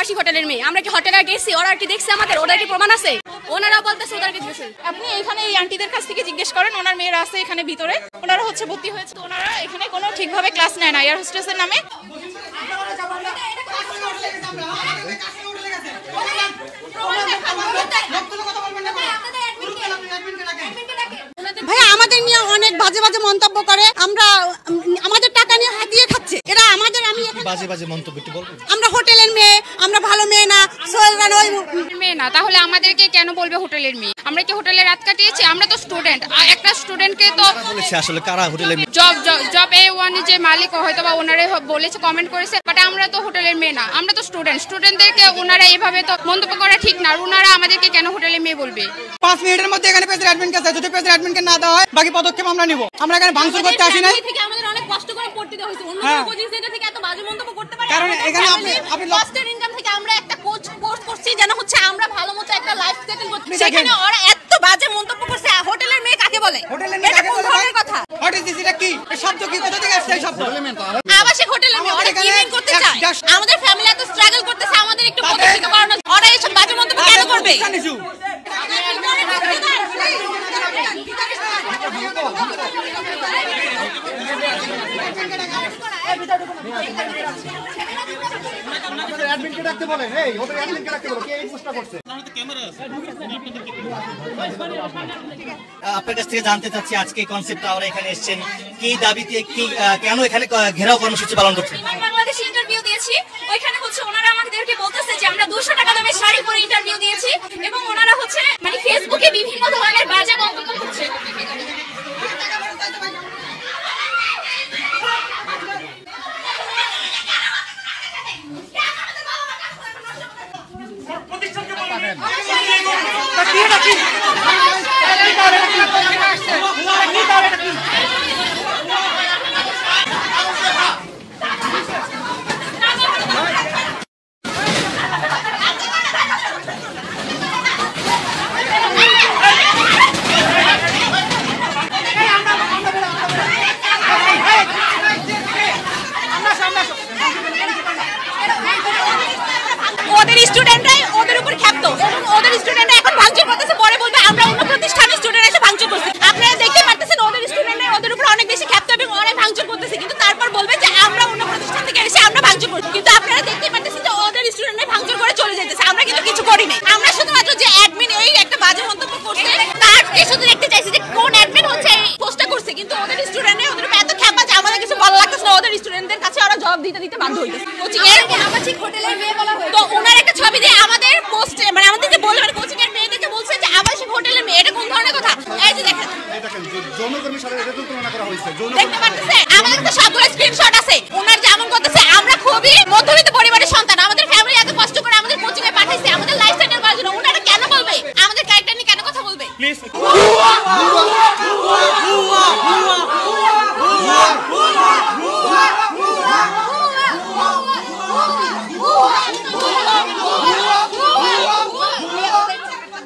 আবাসিক হোটেলের মেয়ে। আমরা কি হোটেলে গেছি, ওরা কি দেখছে আমাদের? ওরা কি প্রমাণ আছে? ওনারা বলতেছে ওদেরকে জিজ্ঞেস। আপনি এখানে এই আন্টিদের কাছ থেকে জিজ্ঞেস করেন, ওনার মেয়েরা আছে এখানে ভিতরে, ওনারা হচ্ছে ভর্তি হয়েছে, ওনারা এখানে কোনো ঠিকভাবে ক্লাস নেয় না এয়ার হোস্টেসের নামে। ভাইয়া আমাদের নিয়ে অনেক বাজে বাজে মন্তব্য করে, আমরা আমাদের টাকা নিয়ে হাতিয়ে খাচ্ছে এরা আমাদের। আমি বাজে বাজে মন্তব্য একটু বলবো, আমরা হোটেলের মেয়ে, আমরা ভালো মেয়ে না, সোহেলরান ওই মেয়ে না, তাহলে আমাদেরকে কেন বলবে হোটেলের মেয়ে? আমরা কি হোটেলে রাত কাটিয়েছি? আমরা তো স্টুডেন্ট, একটা স্টুডেন্টকে তো বলেছে আসলে কারা হোটেলের মেয়ে। জব A1 যে মালিক হয়তো বা ওনারে বলেছে, কমেন্ট করেছে, বাট আমরা তো হোটেলের মেয়ে না, আমরা তো স্টুডেন্টদেরকে ওনারা এভাবে তো মন্তব্য করা ঠিক না। আর ওনারা আমাদেরকে কেন হোটেলের মেয়ে বলবে? 5 মিনিটের মধ্যে এখানে পেজের অ্যাডমিনকে আছে, যদি পেজের অ্যাডমিনকে না দেওয়া হয় বাকি পদক্ষেপ আমরা নিব। আমরা এখানে ভাঙচুর করতে আসি নাই, থেকে আমাদের অনেক কষ্ট করে পড়তে দেওয়া হয়েছে। অন্য কোচিং সেন্টার থেকে এত বাজে মন্তব্য করতে পারে? কারণ এখানে আপনি কষ্টের ইনকাম থেকে আমরা একটা কোর্স করছি যেন হচ্ছে আমরা ভালো মতো একটা লাইফ সেটেল করতে, সেখানে ওরা এত বাজে মন্তব্য করছে। হোটেলের মেয়ে কাকে বলে? হোটেলের মেয়ে কাকে বলে? ধরনের কথা। What is this? এটা কি? এই শব্দ কি কোথা থেকে আসছে? এই শব্দ আবাসিক হোটেলের মেয়ে ওরা কি মিন করতে চায়? আমাদের ফ্যামিলি এত স্ট্রাগল করতেছে, আমাদের একটু প্রতিষ্ঠিত করানো, ওরা এইসব বাজে মন্তব্য কেন করবে? আপনার কাছ থেকে জানতে চাচ্ছি আজকে কনসেপ্ট আমরা এখানে এসেছেন কি দাবিতে, কি কেন এখানে ঘেরাও কর্মসূচি পালন করছেন? বাংলাদেশ ইন্টারভিউ দিয়েছি, ওইখানে হচ্ছে ওনারা আমাদেরকে বলতেছে যে আমরা 200 টাকা দামে শাড়ি পরে ইন্টারভিউ দিয়েছি, এবং ওনারা হচ্ছে মানে ফেসবুকে বিভিন্ন ধরনের বাজে মন্তব্য করছে। ওদের স্টুডেন্টরাই ওদের উপর ক্ষাপ্ত, এবং ওদের স্টুডেন্টরা এখন ভাঙচুর করতেছে, পরে বলবে আমরা অন্য প্রতিষ্ঠানের স্টুডেন্ট এসে ভাঙচুর করছি। আপনারা দেখতে পাচ্ছেন ওদের স্টুডেন্টরাই ওদের উপর অনেক বেশি ক্ষাপ্ত এবং অনেক ভাঙচুর করতেছে, কিন্তু তারপর বলবে যে আমরা অন্য প্রতিষ্ঠান থেকে এসে আমরা ভাঙচুর করছি। কিন্তু আপনারা দেখতে পাচ্ছেন যে ওদের স্টুডেন্টরাই ভাঙচুর করে চলে যেতেছে, আমরা কিন্তু কিছু করি নাই। আমরা শুধুমাত্র যে অ্যাডমিন এই একটা বাজে মন্তব্য করছে তার শুধু দেখতে চাইছি যে কোন অ্যাডমিন হচ্ছে এই পোস্টটা করছে, কিন্তু ওদের স্টুডেন্টরাই ওদের উপর এত ক্ষাপা যে আমাদের কিছু ভালো লাগতেছে না। ওদের স্টুডেন্টদের কাছে ওরা জবাব দিতে বাধ্য হইতেছে। কোচিং এর আবাসিক হোটেলের মেয়ে বলা হয়, তো ওনার একটা ছবি দিয়ে আমাদের পোস্টে মানে আমাদের যে বলবেন কোচিং এর মেয়েদেরকে বলছে যে আবাসিক হোটেলের মেয়ে, এটা কোন ধরনের কথা? এই যে দেখেন যৌনকর্মীর সাথে এটা তুলনা করা হয়েছে, দেখতে পাচ্ছেন আমাদের কাছে সবগুলো স্ক্রিনশট আছে। ওনার যেমন করতেছে, আমরা খুবই মধ্যবিত্ত পরিবারের সন্তান, আমাদের ফ্যামিলি এত কষ্ট করে আমাদের কোচিং এ পাঠাইছে আমাদের লাইফ সেটেল করার জন্য। ওনারা কেন বলবে আমাদের ক্যারেক্টার নিয়ে, কেন কথা বলবে? প্লিজ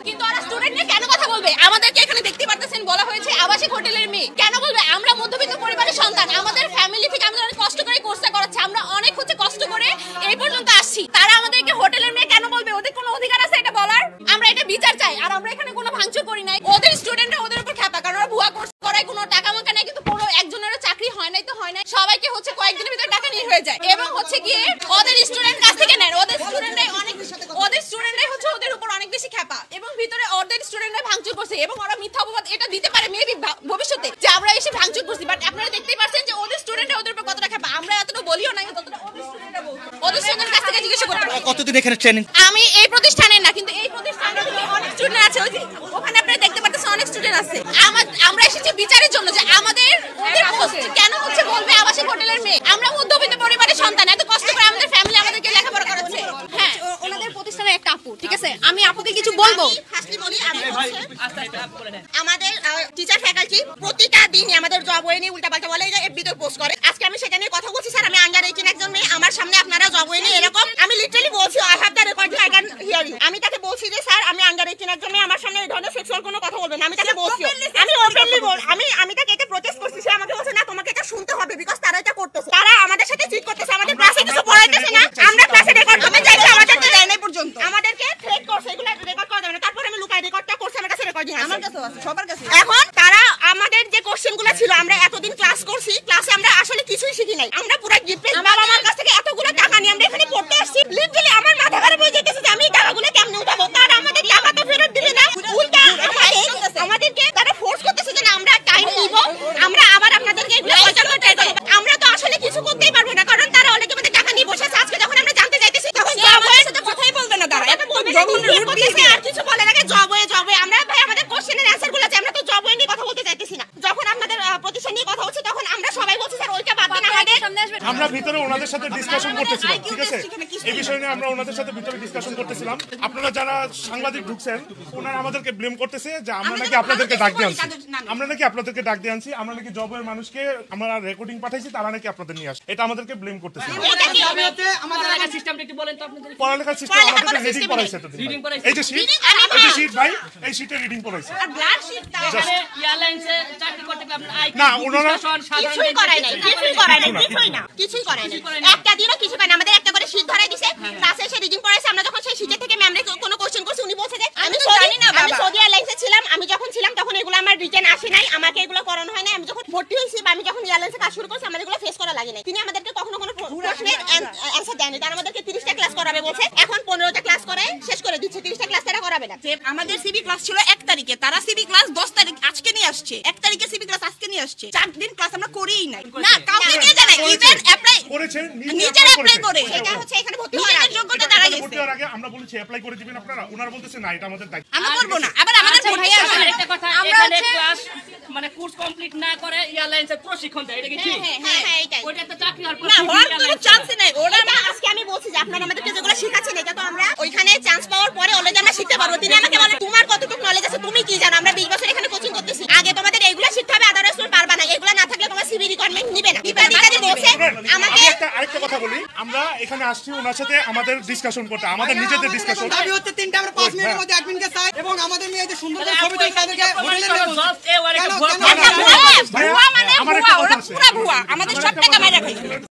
কিন্তু ওরা স্টুডেন্ট নিয়ে কেন কথা বলবে? আমাদেরকে এখানে দেখতে পারতেছেন বলা হয়েছে আবাসিক হোটেলের মেয়ে, কেন বলবে? আমরা মধ্যবিত্ত পরিবারের সন্তান, আমাদের ফ্যামিলি থেকে আমাদের অনেক কষ্ট করে কোর্সটা করাচ্ছে, আমরা অনেক হচ্ছে কষ্ট করে এই পর্যন্ত আসছি, তারা আমাদেরকে হোটেলের মেয়ে কেন বলবে? ওদের কোনো অধিকার আছে এটা বলার? আমরা এটা বিচার চাই। আর আমরা এখানে কোনো ভাঙচুর করি নাই, ওদের স্টুডেন্টরা ওদের উপর খ্যাপা, কারণ ওরা ভুয়া কোর্স করায়, কোনো টাকা মাকা নাই, কিন্তু পুরো একজনেরও চাকরি হয় নাই তো হয় নাই, সবাইকে হচ্ছে কয়েকদিনের ভিতরে টাকা নিয়ে হয়ে যায়, এবং হচ্ছে গিয়ে ওদের স্টুডেন্ট কাছ থেকে নেন। ওদের স্টুডেন্টরাই হচ্ছে ওদের উপর অনেক বেশি খ্যাপা, এবং ভিতরে ওদের স্টুডেন্টরা ভাঙচুর করছে, এবং ওরা মিথ্যা অপবাদ এটা দিতে পারে মেবি ভবিষ্যতে যে আমরা এসে ভাঙচুর করছি, বাট আপনারা দেখতেই পাচ্ছেন যে ওদের স্টুডেন্টরা ওদের উপর কতটা খ্যাপা। আমরা এতটা বলিও নাই, ততটা ওদের স্টুডেন্টরা বলছে। ওদের স্টুডেন্টের কাছ থেকে জিজ্ঞাসা করতে পারি কতদিন এখানে ট্রেনিং? আমি এই প্রতিষ্ঠানের না, কিন্তু এই প্রতিষ্ঠানে অনেক স্টুডেন্ট আছে, ওই যে ওখানে আপনারা দেখতে পাচ্ছেন অনেক স্টুডেন্ট আছে। আমরা এসেছি বিচারের জন্য যে আমাদের ওদের পোস্ট কেন হচ্ছে বলবে আবাসিক হোটেলের মেয়ে? আমরা মধ্যবিত্ত পরিবারের সন্তান, এত কষ্ট করে আমাদের ফ্যামিলি আমাদেরকে লেখাপড়া করাচ্ছে। হ্যাঁ, ওনাদের প্রতিষ্ঠানের একটা আপু, ঠিক আছে, আমি আপুকে কিছু বলবো। আমাদের টিচার ফ্যাকাল্টি প্রতিটা দিনই আমাদের জব ওয়ে নিয়ে উল্টাপাল্টা বলে, যে এফবিতে পোস্ট করে। আজকে আমি সেটা নিয়ে কথা বলছি, স্যার আমি আন্ডার 18 একজন মেয়ে, আমার সামনে আপনারা জব ওয়ে নিয়ে এরকম, আমি লিটারালি বলছি I have the recording, I can hear you. আমি তাকে বলছি যে স্যার আমি আন্ডার 18 একজন মেয়ে, আমার সামনে এই ধরনের সেক্সুয়াল কোনো কথা বলবেন না। আমি তাকে বলছি, আমি ওপেনলি আমি তাকে এটা প্রটেস্ট করছি, সে আমাকে বলছে না তোমাকে এটা শুনতে হবে, বিকজ তারা এটা করতেছে, তারা আমাদের সাথে চিট করতেছে, আমাদের ক্লাসে কিছু পড়াইতেছে না, আমরা ক্লাসে রেকর্ড করতে চাইছি, আমাদের নাই, আমরা পুরো গিফট বাবা মার কাছ থেকে এতগুলো টাকা নিয়ে আমরা এখানে পড়তে আসছি। লিটারালি আমার মাথা খারাপ হয়ে যেতেছে যে আমি এই টাকাগুলো কেমনে উঠাবো, তারা আমাদের টাকা তো ফেরত দিবে না, উল্টা আমাদেরকে তারা ফোর্স করতেছে যে আমরা টাইম নিব, আমরা আবার আপনাদেরকে এগুলো পয়সা করতে চাই। আমরা তো আসলে কিছু করতেই পারবো না, কারণ তারা অলরেডি আমাদের টাকা নিয়ে বসেছে। আজকে যখন আমরা জানতে চাইতেছি তখন জবের সাথে কথাই বলবে না, তারা এটা বলবে আর কিছু বলে লাগে জবে আমরা ভাই আমাদের কোশ্চেনের অ্যানসার গুলো আছে, আমরা তো জবে নিয়ে কথা বলতে চাইতেছি না। যখন আপনাদের প্রতিষ্ঠান নিয়ে কথা হচ্ছে তখন আমরা সবাই বলছি স্যার ওইটা বাদ দেন, আমাদের আমরা ভিতরে ওনাদের সাথে ডিসকাশন করতেছিলাম, ঠিক আছে? এই বিষয় নিয়ে আমরা ওনাদের সাথে ভিতরে ডিসকাশন করতেছিলাম। আপনারা যারা সাংবাদিক ঢুকছেন ওনারা আমাদেরকে ব্লেম করতেছে যে আমরা নাকি আপনাদেরকে ডাক দিয়ে আনছি, আমরা নাকি জবের মানুষকে আমরা রেকর্ডিং পাঠাইছি, তারা নাকি আপনাদের নিয়ে আসে, এটা আমাদেরকে ব্লেম করতেছে। পড়ালেখার সিস্টেমটা একটু বলেন তো আপনাদের। পড়ালেখার সিস্টেম আমাদের রিডিং পড়াইছে তো, এই যে শীট ভাই, এই শীটে রিডিং পড়াইছে। আর ব্লাড শীট এখানে এয়ারলাইন্সে চাকরি করতে গেলে আপনার আই না, ওনারা কিছুই করায় নাই। একটা দিনও কিছু পায় না, আমাদের একটা করে শীট ধরাই দিছে, ক্লাসে এসে রিডিং পড়াইছে। আমরা যখন সেই শীটের থেকে ম্যামরে কোনো কোশ্চেন করছি, উনি বলছে যে আমি সৌদি এয়ারলাইন্সে ছিলাম, আমি যখন ছিলাম তখন এগুলো আমার রিটেন আসে নাই, আমাকে এগুলো করানো হয় নাই। আমি যখন ভর্তি হয়েছি বা আমি যখন এয়ারলাইন্সে কাজ শুরু করছি আমাদের এগুলো ফেস করা লাগে নাই। তিনি আমাদেরকে কখনো কোনো প্রশ্নের অ্যানসার দেয়নি, তারা আমাদেরকে 30টা ক্লাস করাবে বলছে, এখন 15টা ক্লাস করে শেষ করে দিচ্ছে, 30টা ক্লাস তারা করাবে না। আমাদের সিবি ক্লাস ছিল 1 তারিখে, তারা সিবি ক্লাস 10 তারিখ আজকে নিয়ে আসছে, 1 তারিখে সিবি ক্লাস আজকে নিয়ে আসছে, 4 দিন ক্লাস আমরা করিই নাই। না কাউকে নিয়ে যায় না, ইভেন অ্যাপ্লাই করেছেন, নিজের অ্যাপ্লাই করে, সেটা হচ্ছে এখানে ভর্তি হওয়ার আগে যোগ্যতা তারা গেছে। ভর্তি হওয়ার আগে আমরা বলেছি অ্যাপ্লাই করে দিবেন আপনারা, ওনারা বলতেছে না এটা আমাদের দায়িত্ব, আমরা করব না। আবার আমাদের ভাইয়া একটা কথা, এখানে ক্লাস মানে কোর্স কমপ্লিট না করে এয়ারলাইন্সের প্রশিক্ষণ দেয়, এটা কি ঠিক? হ্যাঁ এটাই ওইটা তো চাকরি হওয়ার না হওয়ার কোনো চান্স নাই। ওরা ওরা আজকে আমি বলছি যে আপনারা আমাদেরকে যেগুলো শিখাচ্ছেন এটা তো আমরা ওইখানে চান্স পাওয়ার পরে অলরেডি আমরা শিখতে পারবো। তিনি আমাকে বলে তোমার কতটুকু নলেজ আছে, তুমি কি জানো, আমরা 20 বছর এখানে কোচিং করতেছি, আগে তোমাদের এইগুলো শিখতে হবে, আদারওয়াইজ তুমি পারবা না, এগুলো না থাকলে তোমার সিভি রিকোয়ারমেন্ট নিবে না। ইত্যাদি বলছে আমাকে। আরেকটা কথা বলি, আমরা এখানে আসছি ওনার সাথে আমাদের ডিসকাশন করতে, আমাদের নিজেদের ডিসকাশন। দাবি হচ্ছে 3টা, আমরা 5 মিনিটের মধ্যে অ্যাডমিনকে চাই এবং আমাদের মেয়ে যে সুন্দর করে ছবি তুলে তাদেরকে হোটেলে নিয়ে ভুয়া মানে ভুয়া, ওরা পুরা ভুয়া, আমাদের সব টাকা মেরে খাইছে।